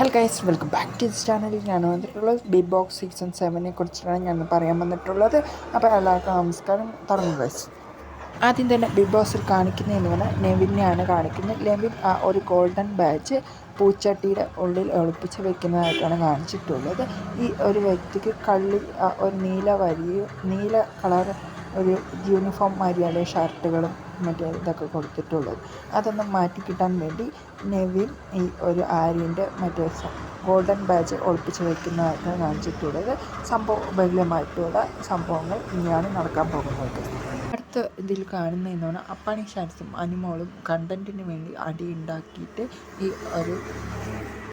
Hello guys, welcome back to this ചാനലിൽ ഞാൻ വന്നിട്ടുള്ളത് ബിഗ് ബോസ് സീസൺ 7 കുറിച്ചിട്ടാണ് ഞാൻ പറയാൻ വന്നിട്ടുള്ളത്. അപ്പോൾ എല്ലാവർക്കും നമസ്കാരം. തുടങ്ങും ഗൈസ്. ആദ്യം തന്നെ ബിഗ് ബോസിൽ കാണിക്കുന്നതെന്ന് പറഞ്ഞാൽ നെവിനെയാണ് കാണിക്കുന്നത്. നെവിൻ ഒരു ഗോൾഡൻ ബാഡ്ജ് പൂച്ചട്ടിയുടെ ഉള്ളിൽ ഒളിപ്പിച്ച് വെക്കുന്നതായിട്ടാണ് കാണിച്ചിട്ടുള്ളത്. ഈ ഒരു വ്യക്തിക്ക് കള്ളിൽ ഒരു നീല കളർ ഒരു യൂണിഫോം മാതിരിയാണ് ഷർട്ടുകളും മറ്റേ ഇതൊക്കെ കൊടുത്തിട്ടുള്ളത്. അതൊന്ന് മാറ്റി കിട്ടാൻ വേണ്ടി നെവിൻ ഈ ഒരു ആര്യൻ്റെ മറ്റേ ഗോൾഡൻ ബാഡ്ജ് ഒളിപ്പിച്ച് വയ്ക്കുന്നതായിട്ടാണ് കാണിച്ചിട്ടുള്ളത്. വലിയമായിട്ടുള്ള സംഭവങ്ങൾ ഇനിയാണ് നടക്കാൻ പോകുന്നത്. അടുത്ത ഇതിൽ കാണുന്നതെന്ന് അപ്പാണി ഷാൻസും അനിമോളും കണ്ടൻറ്റിന് വേണ്ടി അടി ഉണ്ടാക്കിയിട്ട് ഈ ഒരു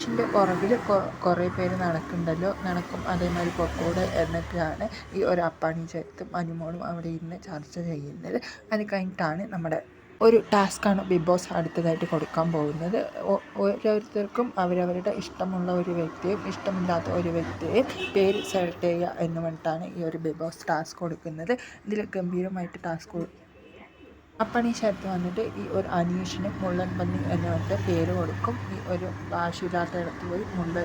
ിൻ്റെ പുറകിൽ കുറേ പേര് നടക്കും, അതേമാതിരി പൊക്കോട് എന്നൊക്കെയാണ് ഈ ഒരു അപ്പാണി ചേർത്തും അനിമോളും അവിടെ ഇരുന്ന് ചർച്ച ചെയ്യുന്നത്. അത് കഴിഞ്ഞിട്ടാണ് നമ്മുടെ ഒരു ടാസ്ക്കാണ് ബിഗ് ബോസ് അടുത്തതായിട്ട് കൊടുക്കാൻ പോകുന്നത്. ഓരോരുത്തർക്കും അവരവരുടെ ഇഷ്ടമുള്ള ഒരു വ്യക്തിയും ഇഷ്ടമില്ലാത്ത ഒരു വ്യക്തിയെയും പേര് സെലക്ട് ചെയ്യുക എന്ന് പറഞ്ഞിട്ടാണ് ഈ ഒരു ബിഗ് ബോസ് ടാസ്ക് കൊടുക്കുന്നത്. ഇതിൽ ഗംഭീരമായിട്ട് ടാസ്ക് അപ്പണി ശരത്ത് വന്നിട്ട് ഈ ഒരു അനീഷിന് മുള്ളൻ പന്നി എന്ന് പറഞ്ഞിട്ട് പേര് കൊടുക്കും. ഈ ഒരു ആവശ്യമില്ലാത്തയിടത്ത് പോയി മുള്ള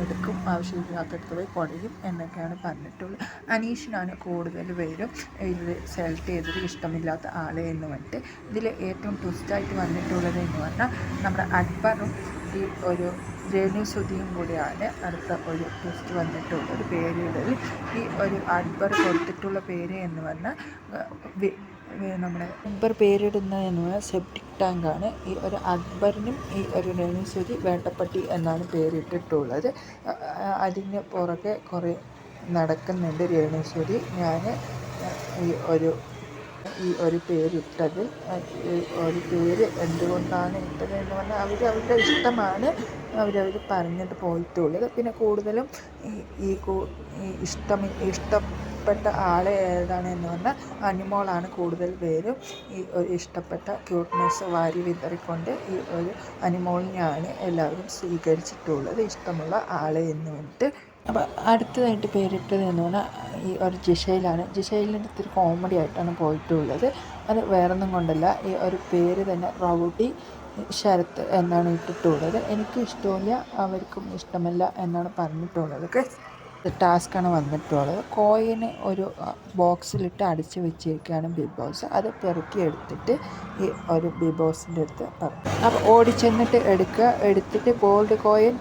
എടുക്കും, ആവശ്യമില്ലാത്തടത്ത് പോയി കുടയും എന്നൊക്കെയാണ് പറഞ്ഞിട്ടുള്ളത്. അനീഷിനാണ് കൂടുതൽ പേരും ഇതിൽ സെലക്ട് ചെയ്തത് ഇഷ്ടമില്ലാത്ത ആളെ എന്ന് പറഞ്ഞിട്ട്. ഇതിൽ ഏറ്റവും ട്വിസ്റ്റായിട്ട് വന്നിട്ടുള്ളത് എന്ന് പറഞ്ഞാൽ നമ്മുടെ അക്ബറും ഈ ഒരു രേണുസുതിയും കൂടിയാണ് അടുത്ത ഒരു ട്വിസ്റ്റ് വന്നിട്ടുള്ളത് പേരിടൽ. ഈ ഒരു അക്ബർ കൊടുത്തിട്ടുള്ള പേര് എന്ന് പറഞ്ഞാൽ നമ്മുടെ അക്ബർ പേരിടുന്നത് എന്ന് പറഞ്ഞാൽ സെപ്റ്റിക് ടാങ്കാണ്. ഈ ഒരു അക്ബറിനും ഈ ഒരു രേണുസുതി വേട്ടപ്പട്ടി എന്നാണ് പേരിട്ടിട്ടുള്ളത്. അതിന് പുറകെ കുറേ നടക്കുന്നുണ്ട് രേണുസുതി. ഞാൻ ഈ ഒരു പേരിട്ടത് ഒരു പേര് എന്തുകൊണ്ടാണ് ഇട്ടത് എന്ന് പറഞ്ഞാൽ അവരുടെ ഇഷ്ടമാണ് അവരവർ പറഞ്ഞിട്ട് പോയിട്ടുള്ളത്. പിന്നെ കൂടുതലും ഇഷ്ടപ്പെട്ട ആളെ ഏതാണെന്ന് പറഞ്ഞാൽ അനിമോളാണ് കൂടുതൽ പേരും ഈ ഒരു ഇഷ്ടപ്പെട്ട ക്യൂട്ട്നെസ് വാരി വിതറിക്കൊണ്ട് ഈ ഒരു അനിമോളിനെയാണ് എല്ലാവരും സ്വീകരിച്ചിട്ടുള്ളത് ഇഷ്ടമുള്ള ആളെ എന്ന് പറഞ്ഞിട്ട്. അപ്പോൾ അടുത്തതായിട്ട് പേരിട്ടത് എന്ന് പറഞ്ഞാൽ ഈ ഒരു ജിഷയിലാണ്. ജിഷയിലിൻ്റെ അടുത്തൊരു കോമഡി ആയിട്ടാണ് പോയിട്ടുള്ളത്. അത് വേറൊന്നും കൊണ്ടല്ല, ഈ ഒരു പേര് തന്നെ റൗഡി ശരത്ത് എന്നാണ് ഇട്ടിട്ടുള്ളത്. എനിക്കും ഇഷ്ടമില്ല, അവർക്കും ഇഷ്ടമല്ല എന്നാണ് പറഞ്ഞിട്ടുള്ളത്. ടാസ്ക്കാണ് വന്നിട്ടുള്ളത്. കോയിന് ഒരു ബോക്സിലിട്ട് അടിച്ച് വെച്ചിരിക്കുകയാണ് ബിഗ് ബോസ്. അത് പെറുക്കി എടുത്തിട്ട് ഈ ഒരു ബിഗ് ബോസിൻ്റെ അടുത്ത് പറഞ്ഞു. അപ്പോൾ ഓടിച്ചെന്നിട്ട് എടുത്തിട്ട് ഗോൾഡ് കോയിൻ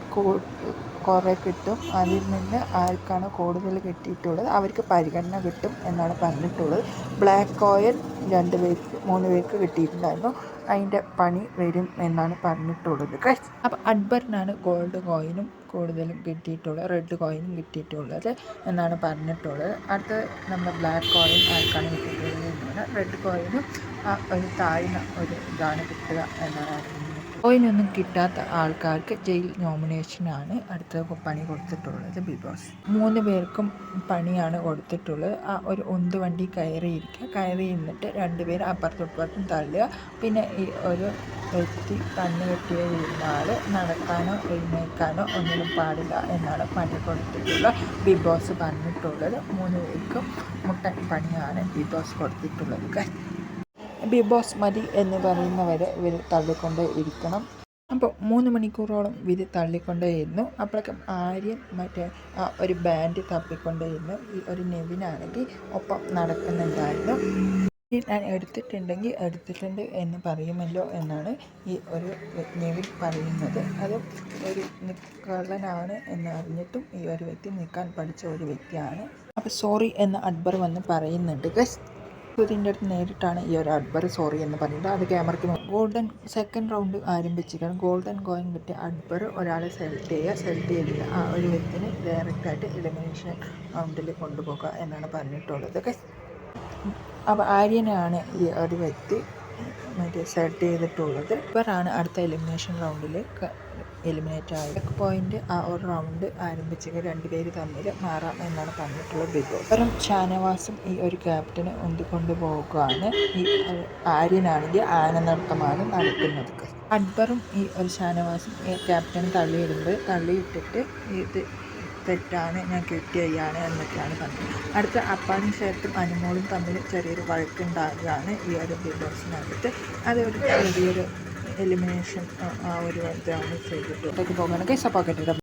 കുറേ കിട്ടും. അതിൽ നിന്ന് ആർക്കാണ് കൂടുതൽ കിട്ടിയിട്ടുള്ളത് അവർക്ക് പരിഗണന കിട്ടും എന്നാണ് പറഞ്ഞിട്ടുള്ളത്. ബ്ലാക്ക് കോയിൻ 3 പേർക്ക് കിട്ടിയിട്ടുണ്ടായിരുന്നു. അതിൻ്റെ പണി വരും എന്നാണ് പറഞ്ഞിട്ടുള്ളത്. അപ്പോൾ അക്ബറിനാണ് ഗോൾഡ് കോയിനും കൂടുതലും കിട്ടിയിട്ടുള്ളത്, റെഡ് കോയിനും കിട്ടിയിട്ടുള്ളത് എന്നാണ് പറഞ്ഞിട്ടുള്ളത്. അടുത്ത നമ്മുടെ ബ്ലാക്ക് കോയിൻ ആർക്കാണ് കിട്ടിയിട്ടുള്ളത് എന്ന് പറഞ്ഞാൽ റെഡ് കോയിനും ഒരു താഴ്ന്ന ഒരു ഇതാണ് കിട്ടുക എന്നാണ് അറിയുന്നത്. കോയിനൊന്നും കിട്ടാത്ത ആൾക്കാർക്ക് ജയിൽ നോമിനേഷനാണ് അടുത്ത പണി കൊടുത്തിട്ടുള്ളത് ബിഗ് ബോസ്. 3 പേർക്കും പണിയാണ് കൊടുത്തിട്ടുള്ളത്. ഒരു ഉന്തുവണ്ടി കയറി ഇരുന്നിട്ട് 2 പേർ അപ്പുറത്തും തള്ളുക. പിന്നെ ഈ ഒരു വ്യക്തി കണ്ണ് കെട്ടിയിരുന്ന ആൾ നടക്കാനോ എഴുന്നേൽക്കാനോ ഒന്നിനും പാടില്ല എന്നാണ് പണി കൊടുത്തിട്ടുള്ള ബിഗ് ബോസ് പറഞ്ഞിട്ടുള്ളത്. 3 പേർക്കും മുട്ടൻ പണിയാണ് ബിഗ് ബോസ് കൊടുത്തിട്ടുള്ളത്. ബിഗ് ബോസ് മതി എന്ന് പറയുന്നവരെ ഇവർ തള്ളിക്കൊണ്ടേ ഇരിക്കണം. അപ്പോൾ 3 മണിക്കൂറോളം ഇവർ തള്ളിക്കൊണ്ടേയിരുന്നു. അപ്പോഴേക്കും ആര്യൻ മറ്റേ ഒരു ബാൻഡ് തപ്പിക്കൊണ്ടേയിരുന്നു. ഈ ഒരു നെവിനാണെങ്കിൽ ഒപ്പം നടക്കുന്നുണ്ടായിരുന്നു. ഞാൻ എടുത്തിട്ടുണ്ട് എന്ന് പറയുമല്ലോ എന്നാണ് ഈ ഒരു നെവിൻ പറയുന്നത്. അത് ഒരു കള്ളനാണ് എന്ന് അറിഞ്ഞിട്ടും ഈ ഒരു വ്യക്തി നിൽക്കാൻ പഠിച്ച ഒരു വ്യക്തിയാണ്. അപ്പോൾ സോറി എന്ന് അക്ബർ വന്ന് പറയുന്നുണ്ട്. ഇതിൻ്റെ അടുത്ത് നേരിട്ടാണ് ഈ ഒരു അക്ബർ സോറി എന്ന് പറഞ്ഞിട്ട് അത് ക്യാമറയ്ക്ക് സെക്കൻഡ് റൗണ്ട് ആരംഭിച്ചിരിക്കുകയാണ്. ഗോൾഡൻ കോയിൻ കിട്ടിയ അക്ബർ ഒരാളെ സെലക്ട് ചെയ്തിട്ട് ആ ഒരു വ്യക്തിനെ ഡയറക്റ്റായിട്ട് എലിമിനേഷൻ റൗണ്ടിൽ കൊണ്ടുപോകുക എന്നാണ് പറഞ്ഞിട്ടുള്ളത്. അപ്പോൾ ആര്യനാണ് ഈ ഒരു വ്യക്തി സെലക്ട് ചെയ്തിട്ടുള്ളത്. ഇവരാണ് അടുത്ത എലിമിനേഷൻ റൗണ്ടിൽ എലിമിനേറ്റ് ആയത്. പോയിൻ്റ് ആ ഒരു റൗണ്ട് ആരംഭിച്ചത് 2 പേര് തമ്മിൽ മാറാം എന്നാണ് പറഞ്ഞിട്ടുള്ളത് ബിഗ് ബോസ്. പകരം ഷാനവാസും ഈ ഒരു ക്യാപ്റ്റന് ഉന്തിക്കൊണ്ടു പോകുകയാണ്. ഈ ആര്യനാണെങ്കിൽ ആനനൃത്തമാണ് നടക്കുന്നത്. അക്ബറും ഈ ഒരു ഷാനവാസും ഈ ക്യാപ്റ്റൻ തള്ളിയിട്ടിട്ട് ഇത് തെറ്റാണ്, ഞാൻ കിട്ടിയാണ് എന്നൊക്കെയാണ് പറഞ്ഞത്. അടുത്ത അപ്പാനും ശരത്തും അനിമോളും തമ്മിൽ ചെറിയൊരു വഴക്കുണ്ടാകുകയാണ് ഈ ഒരു ബിഗ് ബോസിനകത്ത്. അത് ഒരു ചെറിയൊരു എലിമിനേഷൻ ആ ഒരു ഇതാണ് ചെയ്തിട്ട് പോകാനൊക്കെ സപ്പോർട്ട്